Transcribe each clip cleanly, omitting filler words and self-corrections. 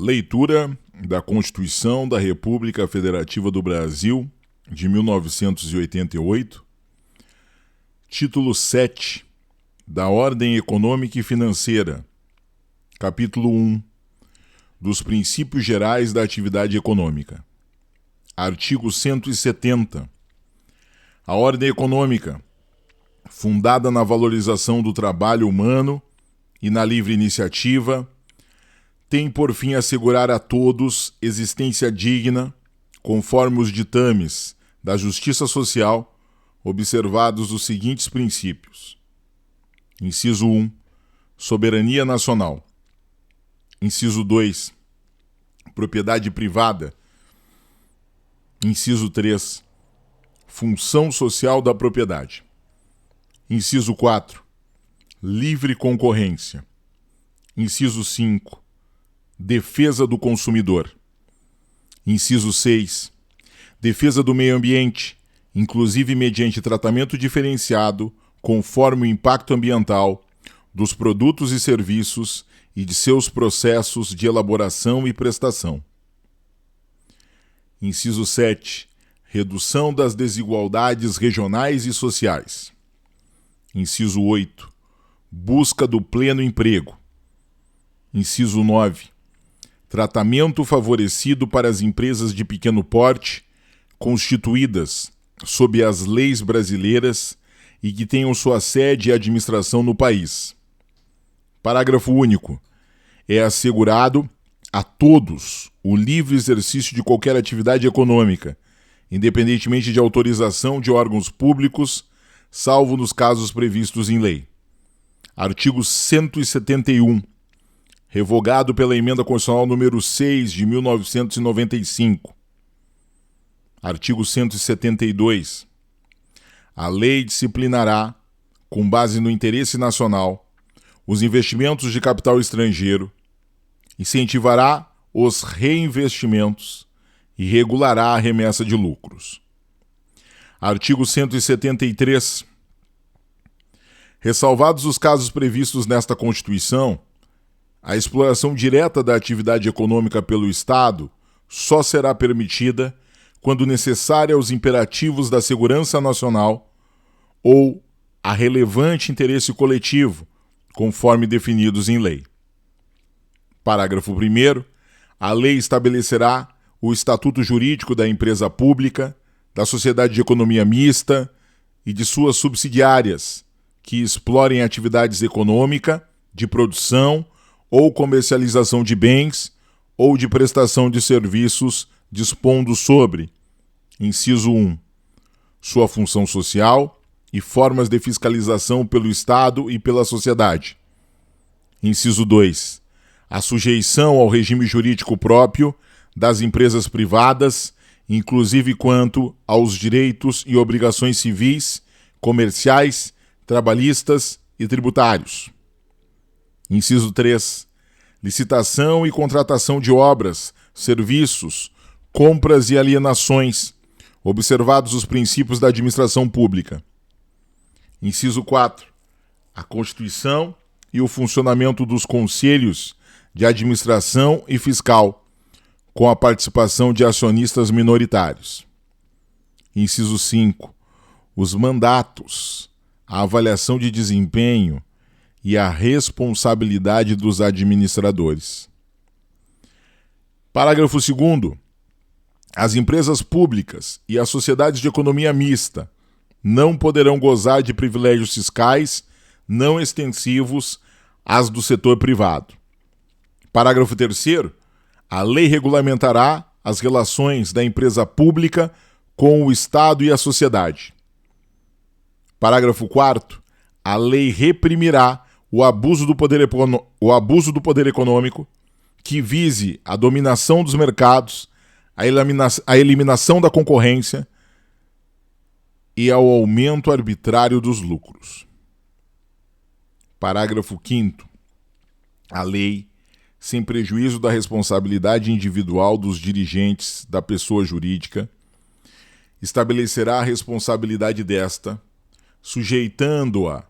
Leitura da Constituição da República Federativa do Brasil, de 1988, título 7, da Ordem Econômica e Financeira, capítulo 1, dos Princípios Gerais da Atividade Econômica. Artigo 170. A ordem econômica, fundada na valorização do trabalho humano e na livre iniciativa, tem por fim assegurar a todos existência digna, conforme os ditames da justiça social, observados os seguintes princípios. Inciso 1. Soberania nacional. Inciso 2. Propriedade privada. Inciso 3. Função social da propriedade. Inciso 4. Livre concorrência. Inciso 5. Defesa do consumidor. Inciso 6. Defesa do meio ambiente, inclusive mediante tratamento diferenciado, conforme o impacto ambiental, dos produtos e serviços e de seus processos de elaboração e prestação. Inciso 7. Redução das desigualdades regionais e sociais. Inciso 8. Busca do pleno emprego. Inciso 9. Tratamento favorecido para as empresas de pequeno porte, constituídas sob as leis brasileiras e que tenham sua sede e administração no país. Parágrafo único. É assegurado a todos o livre exercício de qualquer atividade econômica, independentemente de autorização de órgãos públicos, salvo nos casos previstos em lei. Artigo 171. Revogado pela Emenda Constitucional número 6 de 1995. Artigo 172. A lei disciplinará, com base no interesse nacional, os investimentos de capital estrangeiro, incentivará os reinvestimentos e regulará a remessa de lucros. Artigo 173. Ressalvados os casos previstos nesta Constituição, a exploração direta da atividade econômica pelo Estado só será permitida quando necessária aos imperativos da segurança nacional ou a relevante interesse coletivo, conforme definidos em lei. Parágrafo 1º. A lei estabelecerá o estatuto jurídico da empresa pública, da sociedade de economia mista e de suas subsidiárias que explorem atividades econômica, de produção ou comercialização de bens ou de prestação de serviços, dispondo sobre, inciso 1, sua função social e formas de fiscalização pelo Estado e pela sociedade. Inciso 2, a sujeição ao regime jurídico próprio das empresas privadas, inclusive quanto aos direitos e obrigações civis, comerciais, trabalhistas e tributários. Inciso 3. Licitação e contratação de obras, serviços, compras e alienações, observados os princípios da administração pública. Inciso 4. A constituição e o funcionamento dos conselhos de administração e fiscal, com a participação de acionistas minoritários. Inciso 5. Os mandatos, a avaliação de desempenho e a responsabilidade dos administradores. Parágrafo 2º. As empresas públicas e as sociedades de economia mista não poderão gozar de privilégios fiscais não extensivos às do setor privado. Parágrafo 3º. A lei regulamentará as relações da empresa pública com o Estado e a sociedade. Parágrafo 4º. A lei reprimirá o abuso do poder econômico que vise a dominação dos mercados, a eliminação da concorrência e ao aumento arbitrário dos lucros. Parágrafo 5º. A lei, sem prejuízo da responsabilidade individual dos dirigentes da pessoa jurídica, estabelecerá a responsabilidade desta, sujeitando-a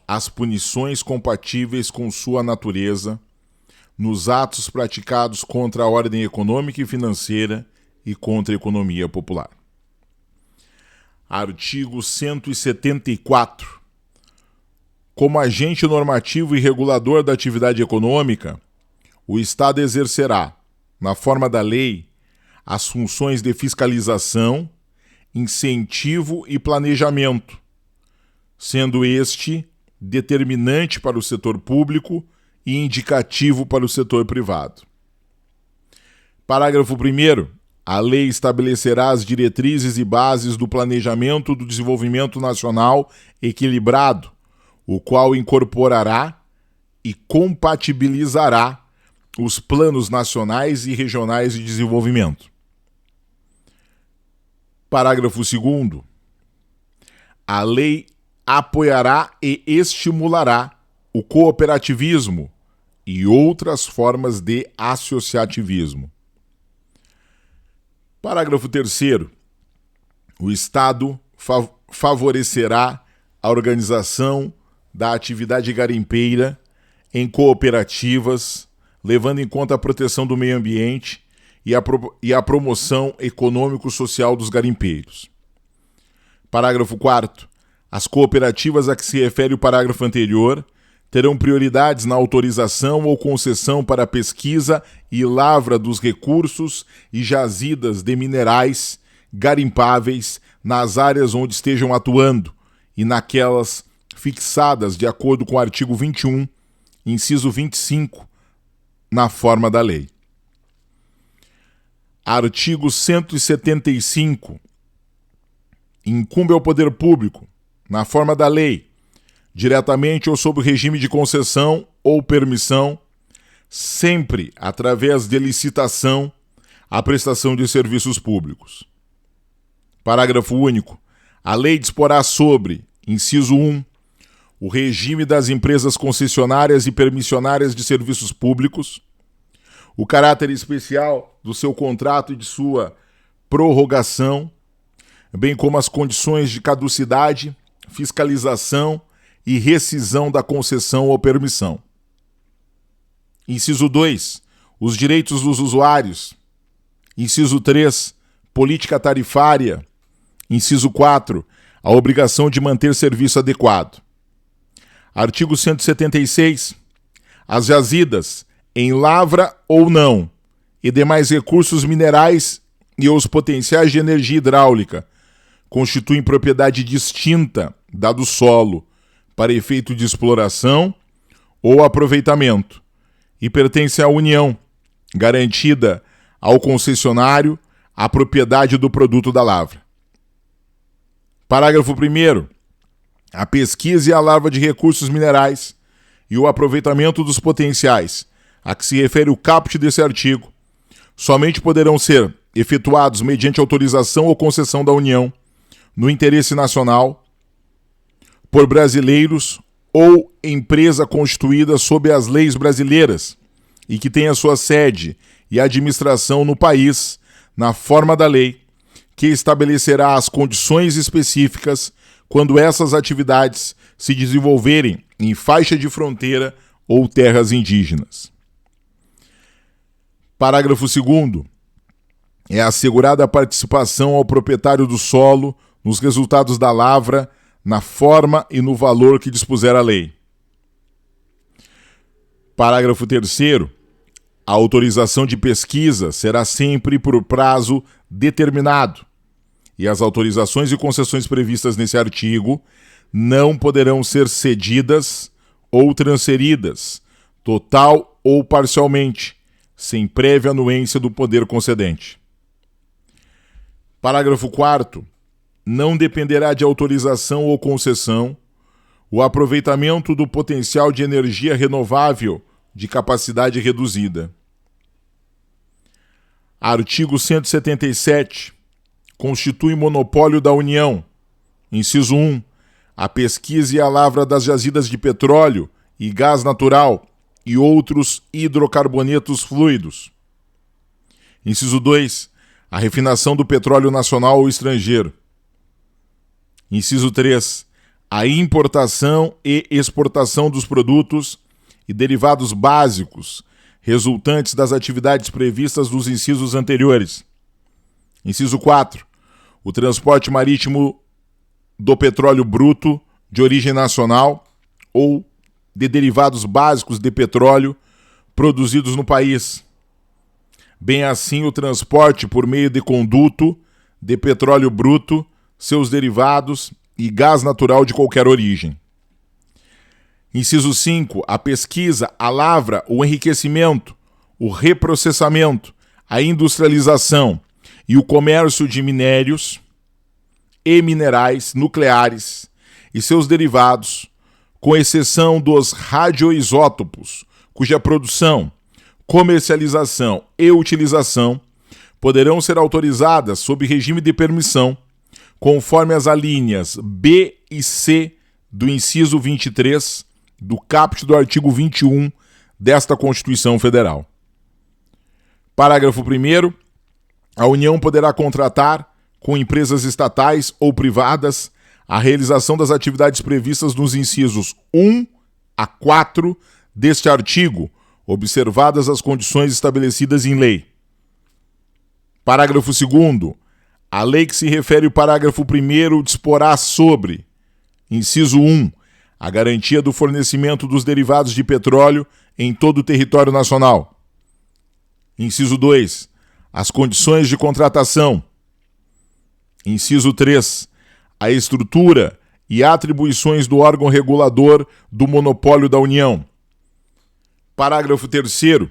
às punições compatíveis com sua natureza, nos atos praticados contra a ordem econômica e financeira e contra a economia popular. Artigo 174. Como agente normativo e regulador da atividade econômica, o Estado exercerá, na forma da lei, as funções de fiscalização, incentivo e planejamento, sendo este determinante para o setor público e indicativo para o setor privado. Parágrafo 1º. A lei estabelecerá as diretrizes e bases do planejamento do desenvolvimento nacional equilibrado, o qual incorporará e compatibilizará os planos nacionais e regionais de desenvolvimento. Parágrafo 2º. A lei apoiará e estimulará o cooperativismo e outras formas de associativismo. Parágrafo 3º. O Estado favorecerá a organização da atividade garimpeira em cooperativas, levando em conta a proteção do meio ambiente e a promoção econômico-social dos garimpeiros. Parágrafo 4º. As cooperativas a que se refere o parágrafo anterior terão prioridades na autorização ou concessão para a pesquisa e lavra dos recursos e jazidas de minerais garimpáveis nas áreas onde estejam atuando e naquelas fixadas de acordo com o artigo 21, inciso 25, na forma da lei. Artigo 175. Incumbe ao poder público, na forma da lei, diretamente ou sob o regime de concessão ou permissão, sempre através de licitação, a prestação de serviços públicos. Parágrafo único. A lei disporá sobre, inciso 1, o regime das empresas concessionárias e permissionárias de serviços públicos, o caráter especial do seu contrato e de sua prorrogação, bem como as condições de caducidade, fiscalização e rescisão da concessão ou permissão. Inciso 2. Os direitos dos usuários. Inciso 3. Política tarifária. Inciso 4. A obrigação de manter serviço adequado. Artigo 176. As jazidas, em lavra ou não, e demais recursos minerais e os potenciais de energia hidráulica constituem propriedade distinta da do solo para efeito de exploração ou aproveitamento e pertencem à União, garantida ao concessionário a propriedade do produto da lavra. Parágrafo 1º. A pesquisa e a lavra de recursos minerais e o aproveitamento dos potenciais a que se refere o caput desse artigo somente poderão ser efetuados mediante autorização ou concessão da União, no interesse nacional, por brasileiros ou empresa constituída sob as leis brasileiras e que tenha sua sede e administração no país, na forma da lei, que estabelecerá as condições específicas quando essas atividades se desenvolverem em faixa de fronteira ou terras indígenas. Parágrafo 2º. É assegurada a participação ao proprietário do solo nos resultados da lavra, na forma e no valor que dispuser a lei. Parágrafo 3º. A autorização de pesquisa será sempre por prazo determinado e as autorizações e concessões previstas nesse artigo não poderão ser cedidas ou transferidas, total ou parcialmente, sem prévia anuência do poder concedente. Parágrafo 4º. Não dependerá de autorização ou concessão o aproveitamento do potencial de energia renovável de capacidade reduzida. Artigo 177. Constitui monopólio da União. Inciso 1. A pesquisa e a lavra das jazidas de petróleo e gás natural e outros hidrocarbonetos fluidos. Inciso 2. A refinação do petróleo nacional ou estrangeiro. Inciso 3. A importação e exportação dos produtos e derivados básicos resultantes das atividades previstas nos incisos anteriores. Inciso 4. O transporte marítimo do petróleo bruto de origem nacional ou de derivados básicos de petróleo produzidos no país. Bem assim, o transporte por meio de conduto de petróleo bruto, seus derivados e gás natural de qualquer origem. Inciso 5. A pesquisa, a lavra, o enriquecimento, o reprocessamento, a industrialização e o comércio de minérios e minerais nucleares e seus derivados, com exceção dos radioisótopos, cuja produção, comercialização e utilização poderão ser autorizadas sob regime de permissão, conforme as alíneas B e C do inciso 23 do caput do artigo 21 desta Constituição Federal. Parágrafo 1º. A União poderá contratar com empresas estatais ou privadas a realização das atividades previstas nos incisos 1 a 4 deste artigo, observadas as condições estabelecidas em lei. Parágrafo 2º. A lei que se refere ao parágrafo 1º disporá sobre: inciso 1. A garantia do fornecimento dos derivados de petróleo em todo o território nacional. Inciso 2. As condições de contratação. Inciso 3. A estrutura e atribuições do órgão regulador do monopólio da União. Parágrafo 3º.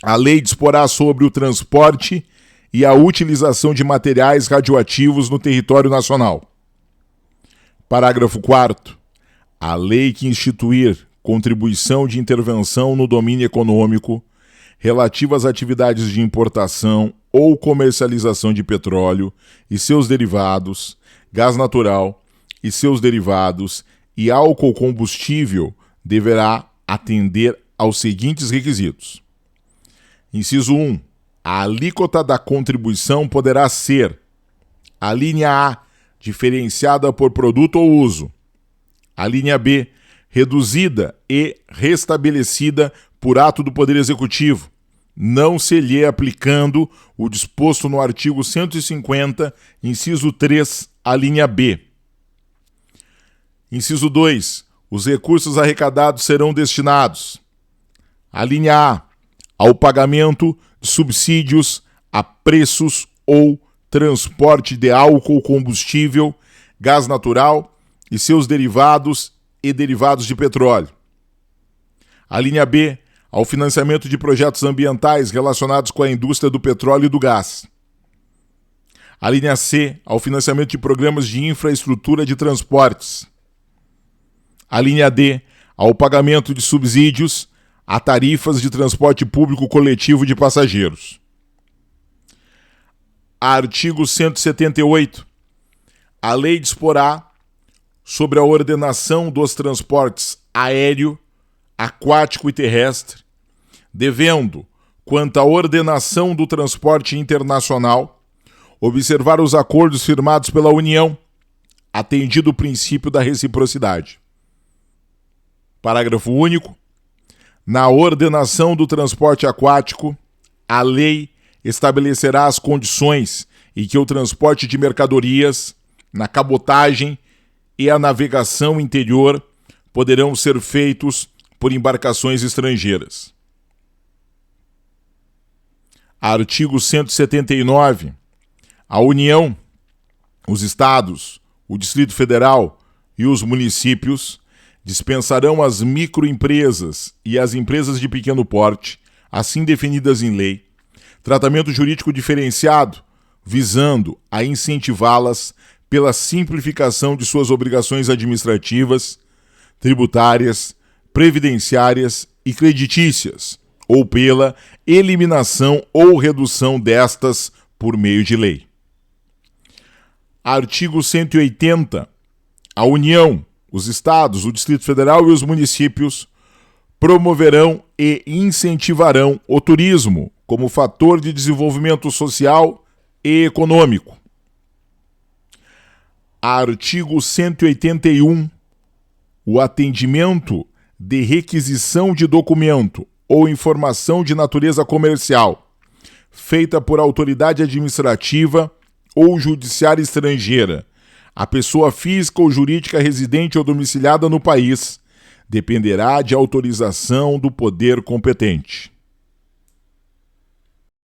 A lei disporá sobre o transporte e a utilização de materiais radioativos no território nacional. Parágrafo 4º. A lei que instituir contribuição de intervenção no domínio econômico relativa às atividades de importação ou comercialização de petróleo e seus derivados, gás natural e seus derivados e álcool combustível deverá atender aos seguintes requisitos. Inciso 1. A alíquota da contribuição poderá ser: a linha A, diferenciada por produto ou uso; a linha B, reduzida e restabelecida por ato do Poder Executivo, não se lhe aplicando o disposto no artigo 150, inciso 3, a linha B. Inciso 2. Os recursos arrecadados serão destinados: a linha A, ao pagamento de subsídios a preços ou transporte de álcool combustível, gás natural e seus derivados e derivados de petróleo; a linha B, ao financiamento de projetos ambientais relacionados com a indústria do petróleo e do gás; a linha C, ao financiamento de programas de infraestrutura de transportes; a linha D, ao pagamento de subsídios a tarifas de transporte público coletivo de passageiros. Artigo 178. A lei disporá sobre a ordenação dos transportes aéreo, aquático e terrestre, devendo, quanto à ordenação do transporte internacional, observar os acordos firmados pela União, atendido o princípio da reciprocidade. Parágrafo único. Na ordenação do transporte aquático, a lei estabelecerá as condições em que o transporte de mercadorias, na cabotagem e a navegação interior poderão ser feitos por embarcações estrangeiras. Artigo 179. A União, os Estados, o Distrito Federal e os municípios dispensarão às microempresas e às empresas de pequeno porte, assim definidas em lei, tratamento jurídico diferenciado, visando a incentivá-las pela simplificação de suas obrigações administrativas, tributárias, previdenciárias e creditícias, ou pela eliminação ou redução destas por meio de lei. Artigo 180. A União, os Estados, o Distrito Federal e os municípios promoverão e incentivarão o turismo como fator de desenvolvimento social e econômico. Artigo 181. O atendimento de requisição de documento ou informação de natureza comercial, feita por autoridade administrativa ou judiciária estrangeira, a pessoa física ou jurídica residente ou domiciliada no país, dependerá de autorização do poder competente.